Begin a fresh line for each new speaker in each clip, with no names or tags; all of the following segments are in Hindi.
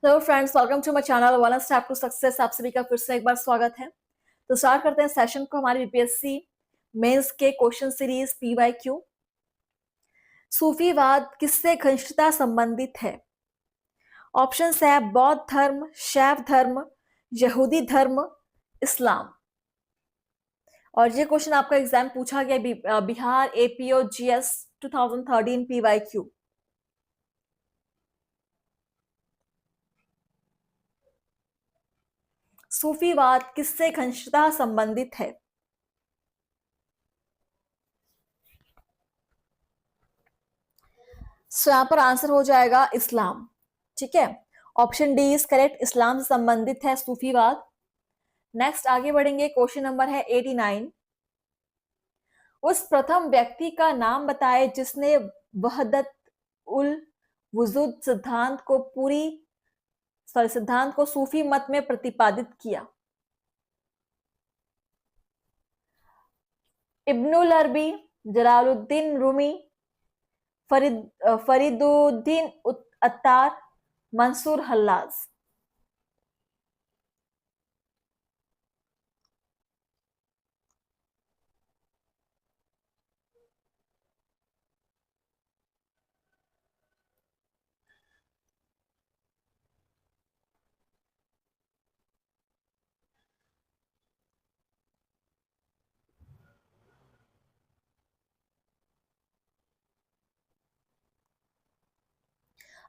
Hello friends, welcome to my channel one step to success. आप सभी का फिर से एक बार स्वागत है। तो स्टार्ट करते हैं सेशन को हमारी बीपीएससी मेंस के क्वेश्चन सीरीज पीवाईक्यू। सूफीवाद किससे घनिष्ठता संबंधित है? ऑप्शंस है बौद्ध धर्म, शैव धर्म, यहूदी धर्म, इस्लाम। और ये क्वेश्चन आपका एग्जाम पूछा गया बिहार एपीओ जीएस 2013 पीवाईक्यू। सूफीवाद किससे घनिष्ठता संबंधित है? सो यहाँ पर आंसर हो जाएगा इस्लाम। ठीक है, ऑप्शन डी इज करेक्ट। इस्लाम से संबंधित है सूफीवाद। नेक्स्ट आगे बढ़ेंगे। क्वेश्चन नंबर है 89। उस प्रथम व्यक्ति का नाम बताए जिसने वहदत उल वजूद सिद्धांत को सूफी मत में प्रतिपादित किया। इब्नुल अरबी, जलालुद्दीन रूमी, फरीदुद्दीन अत्तार, मंसूर हल्लाज।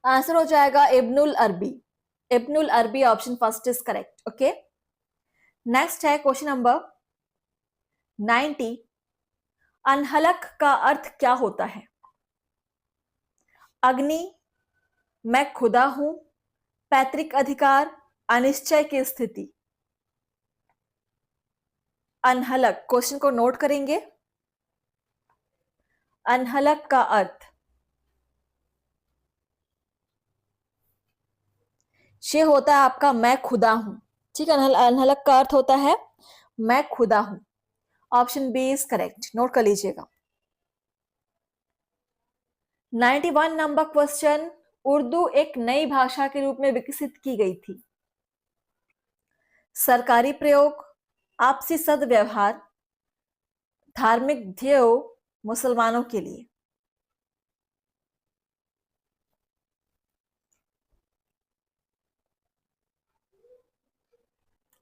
आंसर हो जाएगा इब्नुल अरबी। इब्नुल अरबी option first is correct. Okay, next है क्वेश्चन नंबर 90। अनहलक का अर्थ क्या होता है? अग्नि, मैं खुदा हूं, पैतृक अधिकार, अनिश्चय की स्थिति। अनहलक, क्वेश्चन को नोट करेंगे। अनहलक का अर्थ ये होता है आपका मैं खुदा हूं। ठीक है, अनहलक का अर्थ होता है मैं खुदा हूं। Option B is correct, note कर लीजिएगा। 91 नंबर क्वेश्चन। उर्दू एक नई भाषा के रूप में विकसित की गई थी। सरकारी प्रयोग, आपसी सदव्यवहार, धार्मिक ध्येय मुसलमानों के लिए।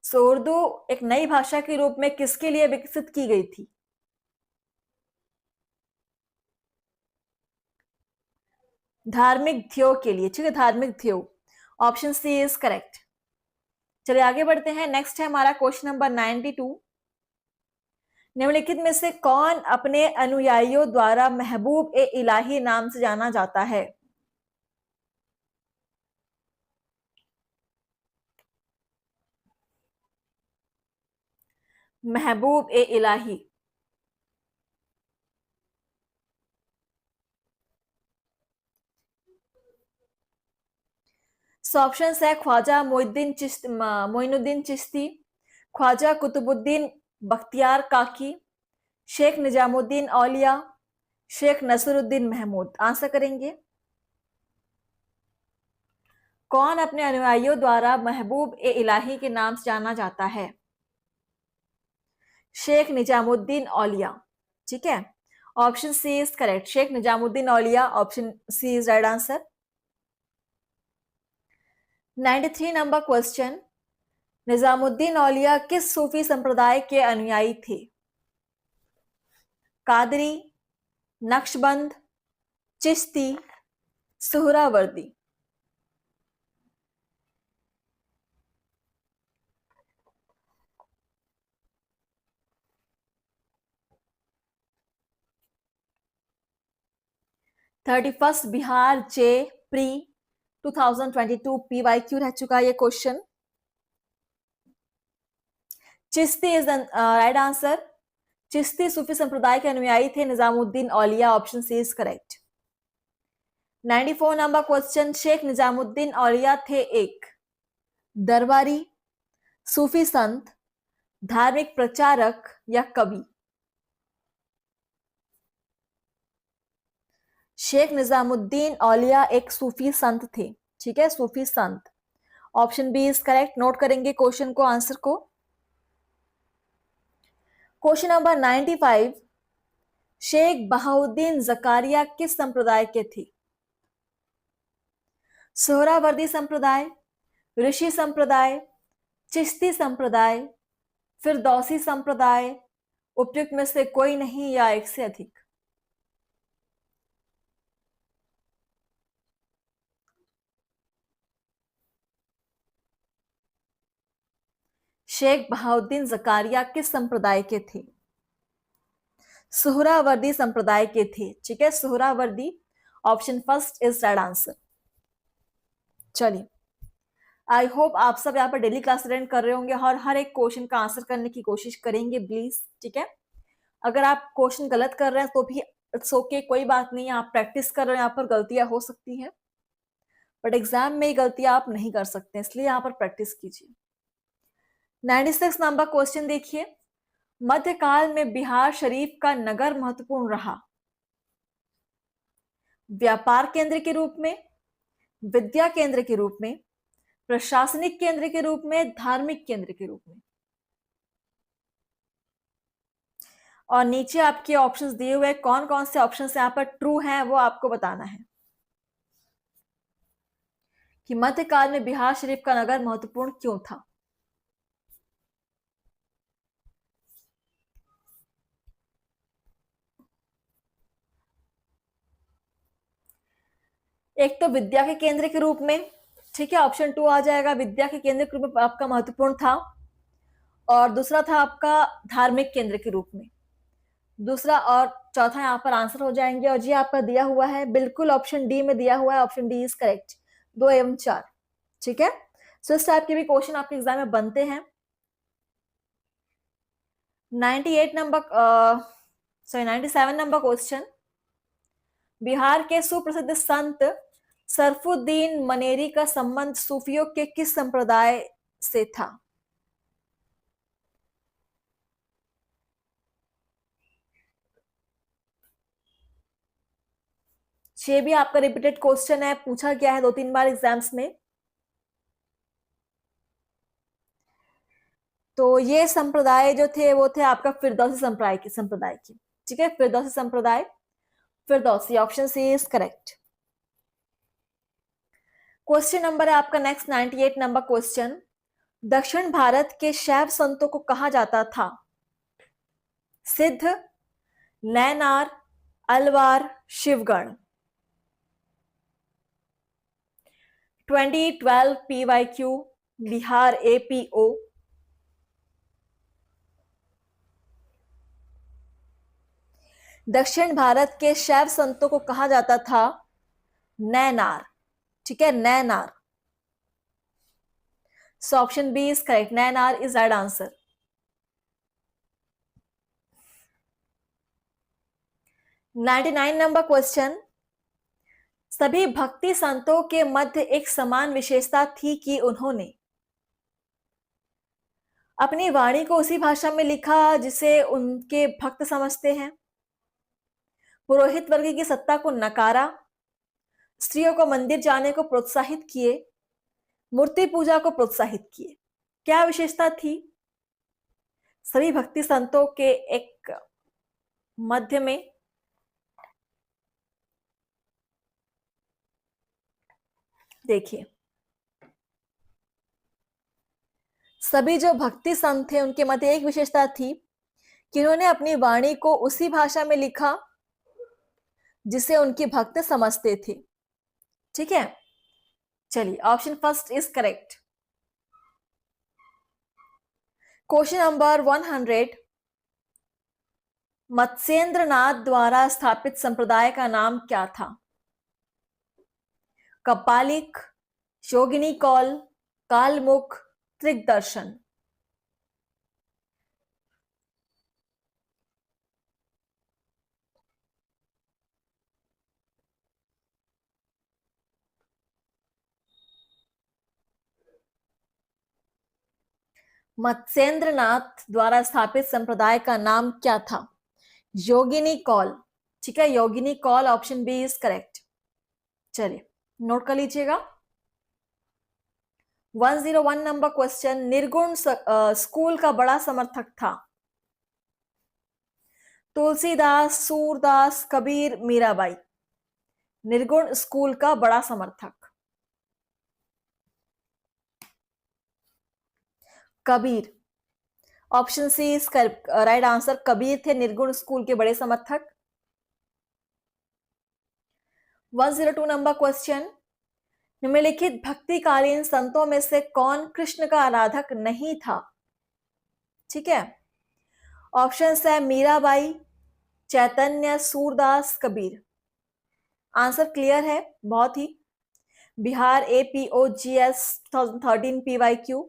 उर्दू एक नई भाषा के रूप में किसके लिए विकसित की गई थी? धार्मिक ध्येयों के लिए। ठीक है, धार्मिक ध्येय। Option C is correct. चलिए आगे बढ़ते हैं। नेक्स्ट है हमारा क्वेश्चन नंबर 92। निम्नलिखित में से कौन अपने अनुयायियों द्वारा महबूब ए इलाही नाम से जाना जाता है? महबूब ए इलाही। ऑप्शन है ख्वाजा मोइनुद्दीन चिश्ती, ख्वाजा कुतुबुद्दीन बख्तियार काकी, शेख निजामुद्दीन औलिया, शेख नसरुद्दीन महमूद। आंसर करेंगे। कौन अपने अनुयायियों द्वारा महबूब ए इलाही के नाम से जाना जाता है? शेख निजामुद्दीन औलिया। ठीक है, option C is correct. Sheikh Nizamuddin Auliya, option C is right answer. 93 number question. Nizamuddin Auliya किस सूफी संप्रदाय के अनुयायी थे? Qadri, Naqshband, Chishti, Suhrawardi. Thirty first Bihar J pre 2022 PYQ रह चुका है ये क्वेश्चन। Chishti is right answer. Chishti सूफी संप्रदाय के अनुयायी थे Nizamuddin Auliya, option C is correct. 94 number question. Sheikh Nizamuddin Auliya थे एक दरबारी, सूफी संत, धार्मिक प्रचारक या कवि? शेख निजामुद्दीन औलिया एक सूफी संत थे। ठीक है, सूफी संत। Option B is correct. Note करेंगे क्वेश्चन को, आंसर को। क्वेश्चन नंबर 95, शेख बहाउद्दीन जकारिया किस संप्रदाय के थे? सोहरावर्दी संप्रदाय, ऋषि संप्रदाय, चिश्ती संप्रदाय, फिरदौसी संप्रदाय, उपयुक्त में से कोई नहीं या एक से अधिक? शेख बहाउद्दीन जकारिया किस संप्रदाय के थे? सोहरावर्दी संप्रदाय के थे। ठीक है, Suhrawardy, option first is right answer. चलिए, आई होप आप सब यहाँ पर डेली क्लास अटेंड कर रहे होंगे और हर एक क्वेश्चन का आंसर करने की कोशिश करेंगे प्लीज। ठीक है, अगर आप क्वेश्चन गलत कर रहे हैं तो भी इट्स ओके, कोई बात नहीं, आप प्रैक्टिस कर रहे हैं, यहाँ पर गलतियां हो सकती है, बट एग्जाम में गलतियां आप नहीं कर सकते, इसलिए यहाँ पर प्रैक्टिस कीजिए। 96 नंबर क्वेश्चन देखिए, मध्यकाल में बिहार शरीफ का नगर महत्वपूर्ण रहा? व्यापार केंद्र के रूप में, विद्या केंद्र के रूप में, प्रशासनिक केंद्र के रूप में, धार्मिक केंद्र के रूप में? और नीचे आपके ऑप्शंस दिए हुए, कौन कौन से ऑप्शंस यहाँ पर ट्रू हैं वो आपको बताना है कि मध्यकाल में बिहार शरीफ का नगर महत्वपूर्ण क्यों था। एक तो विद्या के केंद्र के रूप में, ठीक है, ऑप्शन 2 आ जाएगा, विद्या के केंद्र के रूप में आपका महत्वपूर्ण था। और दूसरा था आपका धार्मिक केंद्र के रूप में, दूसरा और चौथा यहाँ पर आंसर हो जाएंगे। और जी आपका दिया हुआ है बिल्कुल ऑप्शन डी में दिया हुआ है, ऑप्शन डी इज करेक्ट, 2 एवं 4। ठीक है, सो इस टाइप के भी क्वेश्चन आपके एग्जाम में बनते हैं। 97 नंबर क्वेश्चन, बिहार के सुप्रसिद्ध संत सरफुद्दीन मनेरी का संबंध सूफियों के किस संप्रदाय से था? ये भी आपका रिपीटेड क्वेश्चन है, पूछा गया है 2-3 बार एग्जाम्स में। तो ये संप्रदाय जो थे वो थे आपका फिरदौसी संप्रदाय की। ठीक है, फिरदौसी संप्रदाय, Firdausi, option C is correct. Question number है आपका नेक्स्ट 98 नंबर क्वेश्चन, दक्षिण भारत के शैव संतों को कहा जाता था? सिद्ध, नैनार, अलवार, शिवगण? 2012 PYQ Bihar APO। दक्षिण भारत के शैव संतों को कहा जाता था नैनार। ठीक है, Nainar, so option B is correct, Nainar is right answer. 99 number question, सभी भक्ति संतों के मध्य एक समान विशेषता थी कि उन्होंने अपनी वाणी को उसी भाषा में लिखा जिसे उनके भक्त समझते हैं, पुरोहित वर्ग की सत्ता को नकारा, स्त्रियों को मंदिर जाने को प्रोत्साहित किए, मूर्ति पूजा को प्रोत्साहित किए? क्या विशेषता थी सभी भक्ति संतों के एक मध्य में? देखिए, सभी जो भक्ति संत थे उनके मध्य एक विशेषता थी कि उन्होंने अपनी वाणी को उसी भाषा में लिखा जिसे उनके भक्त समझते थे। ठीक है, चलिए, option first is correct. Question number 100, Matsyendranath द्वारा स्थापित संप्रदाय का नाम क्या था? कपालिक, योगिनी कौल, कालमुख, त्रिगदर्शन? मत्स्येंद्रनाथ द्वारा स्थापित संप्रदाय का नाम क्या था? योगिनी कौल। ठीक है, Yogini Kaul, option B is correct. चलिए, नोट कर लीजिएगा। 101 नंबर क्वेश्चन, निर्गुण स्कूल का बड़ा समर्थक था। तुलसीदास, सूरदास, कबीर, मीराबाई। निर्गुण स्कूल का बड़ा समर्थक Kabir. Option C is right answer. Kabir थे निर्गुण स्कूल के बड़े समर्थक। 102 नंबर क्वेश्चन, निम्नलिखित भक्तिकालीन संतों में से कौन कृष्ण का आराधक नहीं था? ठीक है, ऑप्शन है मीराबाई, चैतन्य, सूरदास, कबीर। आंसर क्लियर है बहुत ही। Bihar APOGS 2013 PYQ।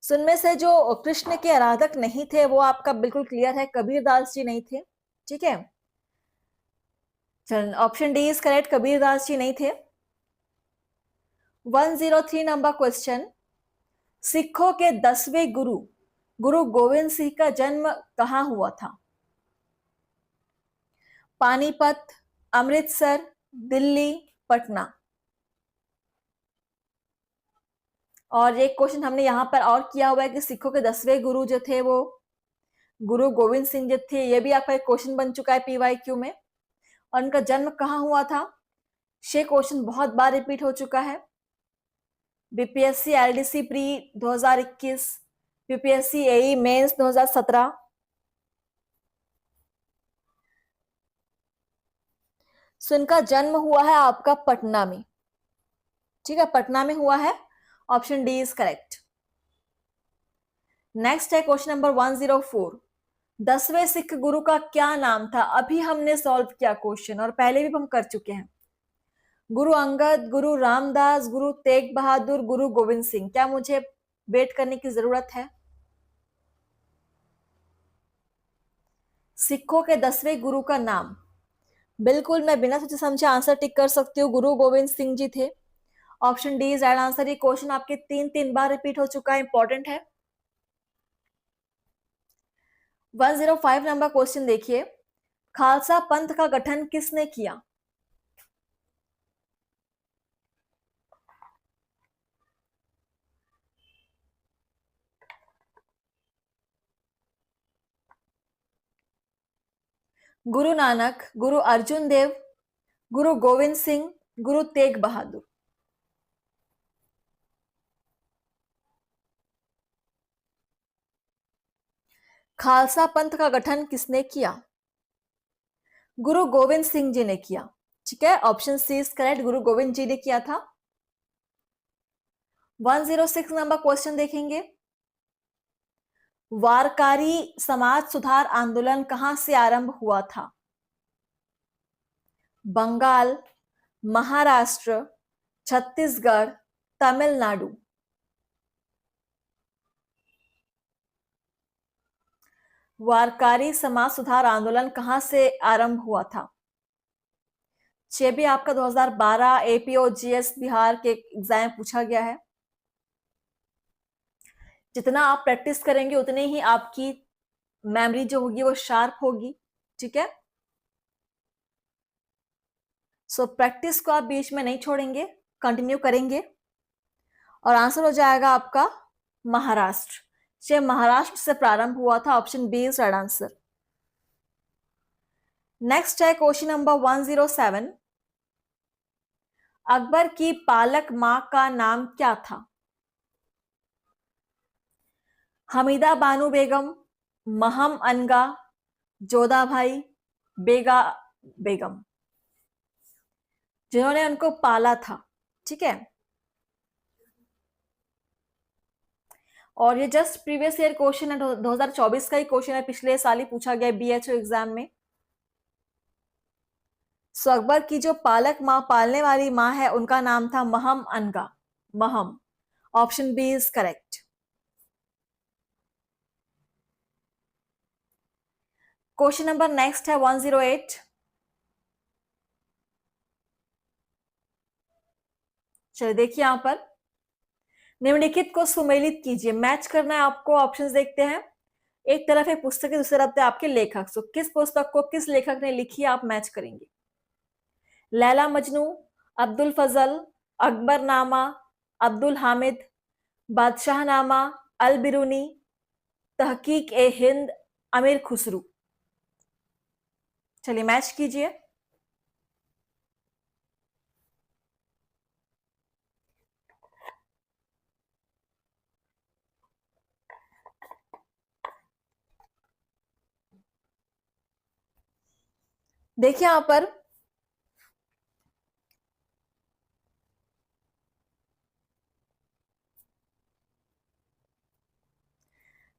सुनने से जो कृष्ण के आराधक नहीं थे वो आपका बिल्कुल क्लियर है, कबीर दास जी नहीं थे। ठीक है, option D is correct, Kabir Das ji नहीं थे। 103 नंबर क्वेश्चन, सिखों के 10वें गुरु गुरु गोविंद सिंह का जन्म कहां हुआ था? पानीपत, अमृतसर, दिल्ली, पटना। और एक क्वेश्चन हमने यहां पर और किया हुआ है कि सिखों के 10वें गुरु जो थे वो गुरु गोविंद सिंह जी थे। ये भी आपका एक क्वेश्चन बन चुका है PYQ में। और उनका जन्म कहां हुआ था? ये क्वेश्चन बहुत बार रिपीट हो चुका है। BPSC LDC pre 2021, BPSC AE mains 2017। So इनका जन्म हुआ है आपका पटना में। ठीक है, पटना में हुआ है। Option D is correct. Next है क्वेश्चन नंबर 104, 10वें सिख गुरु का क्या नाम था? अभी हमने सॉल्व किया क्वेश्चन और पहले भी हम कर चुके हैं। गुरु अंगद, गुरु रामदास, गुरु तेग बहादुर, गुरु गोविंद सिंह। क्या मुझे वेट करने की जरूरत है? सिखों के 10वें गुरु का नाम बिल्कुल मैं बिना सोचे समझे आंसर टिक कर सकती हूँ, गुरु गोविंद सिंह जी थे। Option D is right answer. ये क्वेश्चन आपके 3 बार रिपीट हो चुका है, इंपॉर्टेंट है। 105 नंबर क्वेश्चन देखिए, खालसा पंथ का गठन किसने किया? गुरु नानक, गुरु अर्जुन देव, गुरु गोविंद सिंह, गुरु तेग बहादुर। खालसा पंथ का गठन किसने किया? गुरु गोविंद सिंह जी ने किया। ठीक है, ऑप्शन सी इज करेक्ट, गुरु गोविंद जी ने किया था। 106 नंबर क्वेश्चन देखेंगे, वारकारी समाज सुधार आंदोलन कहां से आरंभ हुआ था? बंगाल, महाराष्ट्र, छत्तीसगढ़, तमिलनाडु। वारकारी समाज सुधार आंदोलन कहां से आरंभ हुआ था? ये भी आपका 2012 APOGS बिहार के एग्जाम पूछा गया है। जितना आप प्रैक्टिस करेंगे उतने ही आपकी मेमोरी जो होगी वो शार्प होगी। ठीक है, सो प्रैक्टिस को आप बीच में नहीं छोड़ेंगे, कंटिन्यू करेंगे। और आंसर हो जाएगा आपका महाराष्ट्र। ये महाराष्ट्र से प्रारंभ हुआ था। Option B is right answer. Next है क्वेश्चन नंबर 107, अकबर की पालक मां का नाम क्या था? हमीदा बानो बेगम, महम अनगा, जोधाभाई, बेगा बेगम, जिन्होंने उनको पाला था। ठीक है, और ये जस्ट प्रीवियस ईयर क्वेश्चन है, 2024 का ही क्वेश्चन है, पिछले साल ही पूछा गया BHO एग्जाम में। सो अकबर की जो पालक मां, पालने वाली मां है, उनका नाम था Maham Anga. Maham, option B is correct. Question number next है 108, चलिए देखिए यहां पर, निम्नलिखित को सुमेलित कीजिए। मैच करना है आपको, ऑप्शंस देखते हैं। एक तरफ है पुस्तक, दूसरी तरफ है आपके लेखक। सो किस पुस्तक को किस लेखक ने लिखी है, आप मैच करेंगे। लैला मजनू, अब्दुल फजल, अकबरनामा, अब्दुल हामिद, बादशाहनामा, अल बिरूनी, तहकीक ए हिंद, अमीर खुसरू। चलिए मैच कीजिए। देखिए यहां पर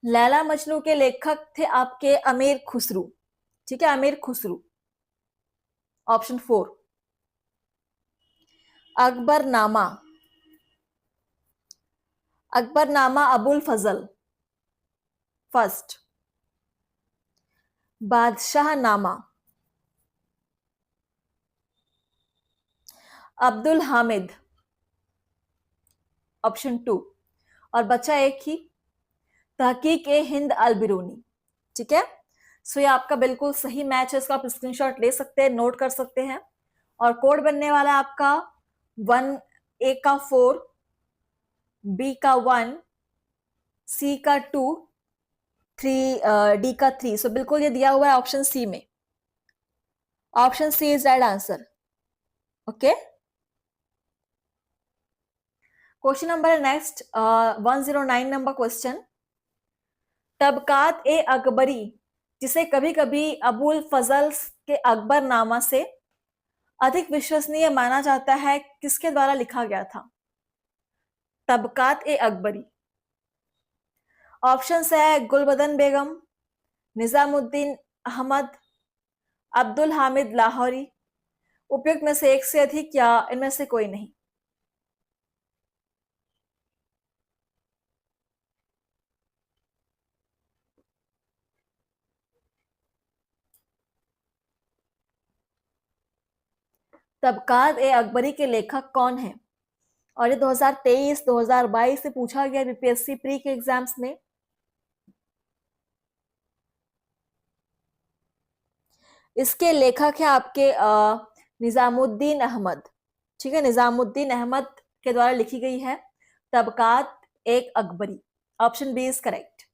लैला मजनू के लेखक थे आपके अमीर खुसरू। ठीक है, अमीर खुसरू, ऑप्शन 4। अकबरनामा, अकबरनामा अबुल फजल फर्स्ट। बादशाहनामा अब्दुल हामिद, ऑप्शन 2। और बचा एक ही, तहकीक ए हिंद अल बिरूनी। ठीक है, सो ये आपका बिल्कुल सही मैच है, इसका आप स्क्रीनशॉट ले सकते हैं, नोट कर सकते हैं। और कोड बनने वाला है आपका 1, ए का 4, बी का 1, सी का 2, 3, डी का 3। सो बिल्कुल ये दिया हुआ है ऑप्शन सी में। Option C is right answer. Okay, question number next 109 number question. Tabaqat e Akbari, जिसे कभी कभी अबुल फजल के अकबरनामा से अधिक विश्वसनीय माना जाता है, किसके द्वारा लिखा गया था? तबकात ए अकबरी। ऑप्शन है गुलबदन बेगम, निजामुद्दीन अहमद, अब्दुल हामिद लाहौरी। उपयुक्त में से एक से अधिक या इनमें से कोई नहीं। तबकात ए अकबरी के लेखक कौन है? और ये 2023 2022 से पूछा गया बीपीएससी प्री के एग्जाम्स में। इसके लेखक है आपके निजामुद्दीन अहमद। ठीक है, निजामुद्दीन अहमद के द्वारा लिखी गई है तबकात एक Akbari. Option B is correct.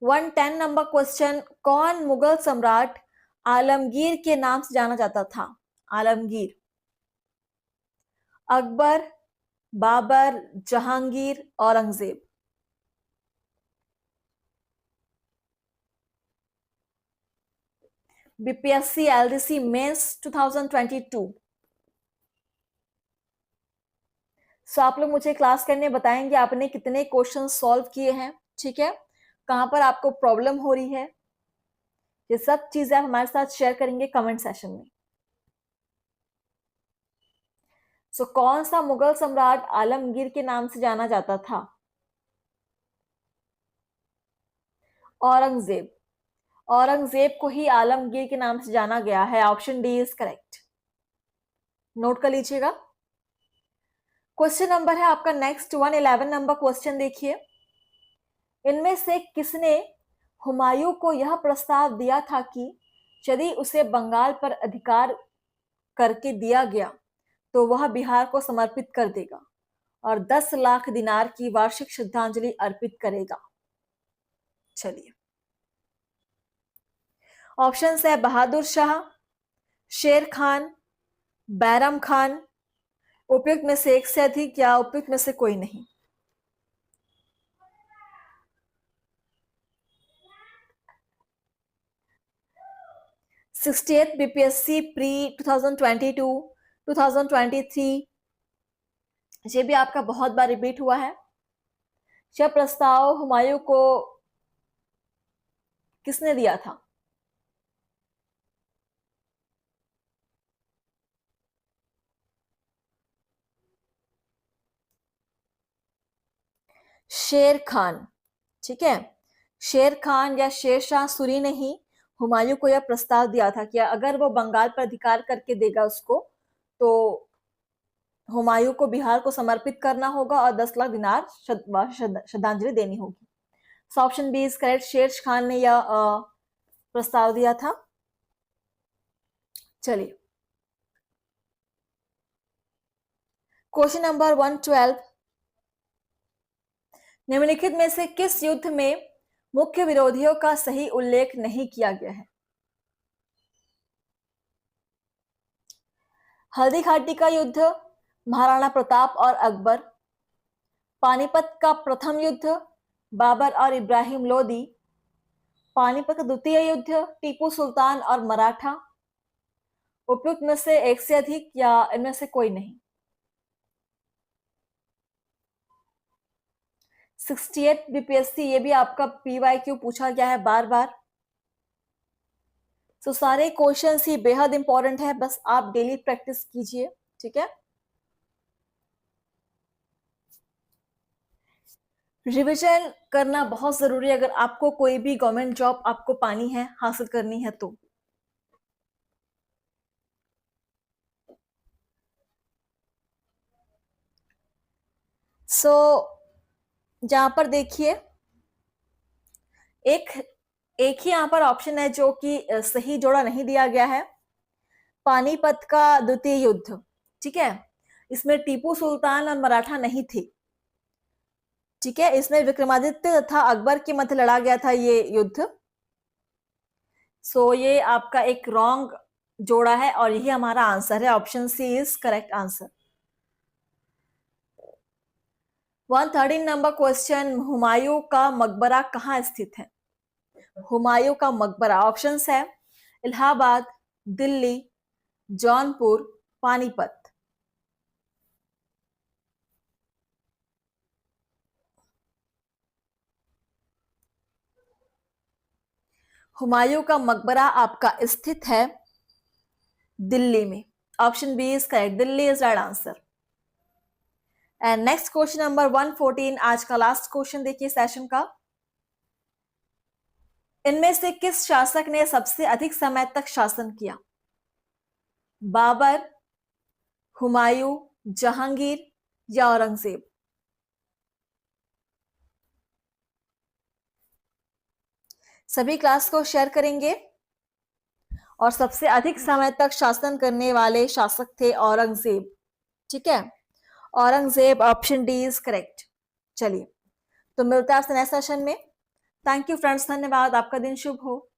110 number question. कौन मुगल सम्राट आलमगीर के नाम से जाना जाता था? Alamgir. Akbar, Babar, Jahangir, Aurangzeb. BPSC LDC mains 2022। So आप लोग मुझे क्लास करने बताएंगे आपने कितने क्वेश्चन सॉल्व किए हैं। ठीक है, कहां पर आपको प्रॉब्लम हो रही है, ये सब चीजें आप हमारे साथ शेयर करेंगे कमेंट सेशन में। सो कौन सा मुगल सम्राट आलमगीर के नाम से जाना जाता था? औरंगजेब। औरंगजेब को ही आलमगीर के नाम से जाना गया है। Option D is correct, note कर लीजिएगा। क्वेश्चन नंबर है आपका नेक्स्ट 111 नंबर क्वेश्चन। देखिए, इनमें से किसने हुमायूं को यह प्रस्ताव दिया था कि यदि उसे बंगाल पर अधिकार करके दिया गया तो वह बिहार को समर्पित कर देगा और 10 लाख दिनार की वार्षिक श्रद्धांजलि अर्पित करेगा? चलिए, ऑप्शन है बहादुर शाह, शेर खान, बैरम खान। उपयुक्त में से एक से अधिक या उपयुक्त में से कोई नहीं। सिक्सटी बीपीएससी प्री 2022 2023, ये भी आपका बहुत बार रिपीट हुआ है। यह प्रस्ताव हुमायूं को किसने दिया था? शेर खान। ठीक है, शेर खान या शेर शाह सूरी ने ही हुमायूं को यह प्रस्ताव दिया था कि अगर वो बंगाल पर अधिकार करके देगा उसको, तो हुमायूं को बिहार को समर्पित करना होगा और 10 लाख दिनार श्रद्धांजलि देनी होगी। ऑप्शन बी इज करेक्ट, शेर खान ने यह प्रस्ताव दिया था। चलिए क्वेश्चन नंबर 112, निम्नलिखित में से किस युद्ध में मुख्य विरोधियों का सही उल्लेख नहीं किया गया है? हल्दी घाटी का युद्ध, महाराणा प्रताप और अकबर, पानीपत का प्रथम युद्ध, बाबर और इब्राहिम लोदी, पानीपत का द्वितीय युद्ध, टीपू सुल्तान और मराठा, उपयुक्त में से एक से अधिक या इनमें से कोई नहीं? 68 बीपीएससी, ये भी आपका पीवाईक्यू पूछा गया है बार बार। तो सारे क्वेश्चंस ही बेहद इंपॉर्टेंट है, बस आप डेली प्रैक्टिस कीजिए, ठीक है। रिवीजन करना बहुत जरूरी है अगर आपको कोई भी गवर्नमेंट जॉब आपको पानी है, हासिल करनी है तो। जहां पर देखिए एक ही यहां पर ऑप्शन है जो कि सही जोड़ा नहीं दिया गया है, पानीपत का द्वितीय युद्ध, ठीक है। इसमें टीपू सुल्तान और मराठा नहीं थे, ठीक है। इसमें विक्रमादित्य तथा अकबर के मध्य लड़ा गया था ये युद्ध। ये आपका एक रॉन्ग जोड़ा है और यही हमारा आंसर है, option C is correct answer. 113 number question, Humayun का मकबरा कहाँ स्थित है? हुमायूं का मकबरा, ऑप्शंस है इलाहाबाद, दिल्ली, जौनपुर, पानीपत। हुमायूं का मकबरा आपका स्थित है दिल्ली में, option B is correct, Delhi is right answer. And next question number 114, आज का लास्ट क्वेश्चन देखिए सेशन का। इनमें से किस शासक ने सबसे अधिक समय तक शासन किया? बाबर, हुमायूं, जहांगीर या औरंगजेब? सभी क्लास को शेयर करेंगे। और सबसे अधिक समय तक शासन करने वाले शासक थे औरंगजेब, ठीक है। Aurangzeb, option D is correct. चलिए तो मिलता है आपसे नेक्स्ट सेशन में। थैंक यू फ्रेंड्स, धन्यवाद, आपका दिन शुभ हो।